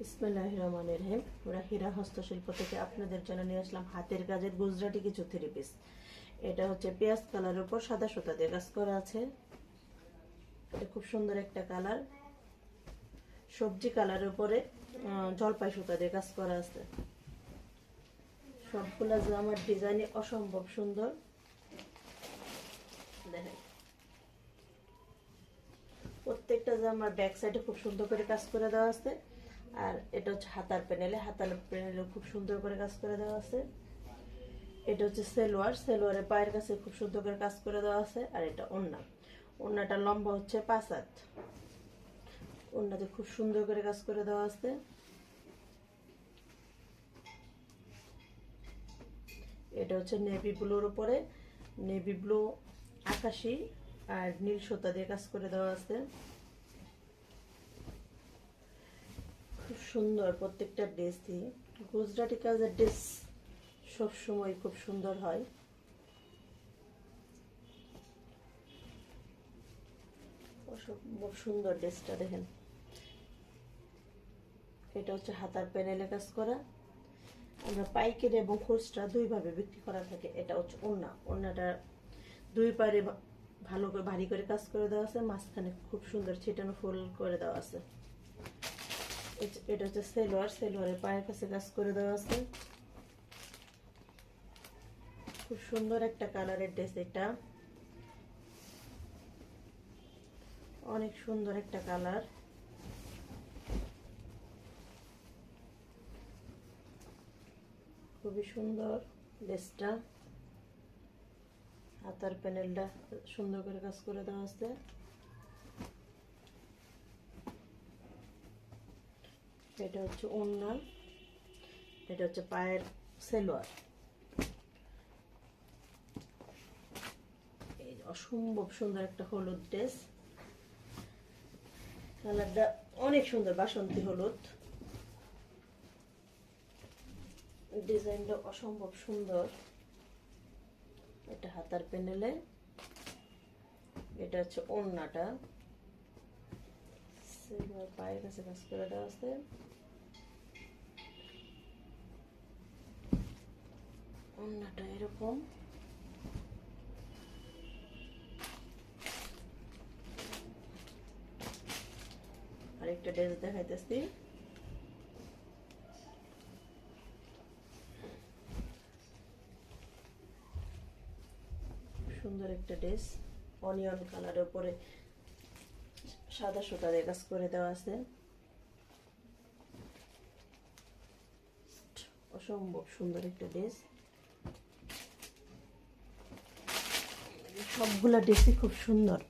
বিসমিল্লাহির রহমানির রহিম। আমরা হীরা হস্তশিল্প থেকে আপনাদের জন্য নিয়ে আসলাম হাতের কাজের গুজরাটি কিছু থ্রি পিস। এটা হচ্ছে পেঁয়াজ কালারের উপর সাদা সুতা দিয়ে কাজ করা আছে। এটা খুব সুন্দর একটা কালার। সবজি কালারের উপরে জলপাই সুতা দিয়ে কাজ করা আছে। সবগুলা জামার ডিজাইনে অসম্ভব সুন্দর। দেখেন, প্রত্যেকটা জামার ব্যাক সাইডে খুব সুন্দর করে কাজ করে দেওয়া আছে। আর এটা হচ্ছে হাতার প্যানেলে খুব সুন্দর করে কাজ করে দেওয়া আছে। এটা হচ্ছে সেলোয়ারের পায়ের কাছে খুব সুন্দর করে কাজ করে দেওয়া আছে। আর এটা ওড়নাটা লম্বা হচ্ছে 5 হাত। ওড়নাতে খুব সুন্দর করে কাজ করে দেওয়া আছে। এটা হচ্ছে নেভি ব্লুর উপরে নেভি ব্লু, আকাশি আর নীল সুতা দিয়ে কাজ করে দেওয়া আছে। খুব সুন্দর প্রত্যেকটা ড্রেস দিয়ে। গুজরাটি কাজের ড্রেস সবসময় খুব সুন্দর হয়। অসম্ভব সুন্দর ড্রেসটা দেখেন। এটা হচ্ছে হাতার প্যানেলে কাজ করা। আমরা পাইকারি এবং খুচরা দুইভাবে বিক্রি করা থাকে। এটা হচ্ছে ওড়নাটা দুই পারে ভালো করে ভারী করে কাজ করে দেওয়া আছে। মাঝখানে খুব সুন্দর ছিটানো ফুল করে দেওয়া আছে। এটা হচ্ছে সেলোয়ারের পায়ের কাছে কাজ করে দেওয়া আছে। খুব সুন্দর একটা কালারের ড্রেস। এটা অনেক সুন্দর একটা কালার। খুবই সুন্দর ড্রেসটা। হাতার প্যানেলটা সুন্দর করে কাজ করে দেওয়া আছে। এটা হচ্ছে ওড়না, এটা হচ্ছে পায়ের সেলোয়ার। এই অসম্ভব সুন্দর একটা হলুদ ড্রেস। কালারটা অনেক সুন্দর, বাসন্তী হলুদ। ডিজাইনটা অসম্ভব সুন্দর। এটা হাতার প্যানেলে, এটা হচ্ছে ওড়নাটা। সেলোয়ার পায়ের কাছে কাজ করে দেওয়া আছে। ওড়নাটা এরকম। আরেকটা ড্রেস দেখাইতেছি। সুন্দর একটা ড্রেস, অনিয়ন কালারের উপরে সাদা সুতা দিয়ে কাজ করে দেওয়া আছে। অসম্ভব সুন্দর একটা ড্রেস। সবগুলা ড্রেসই খুব সুন্দর।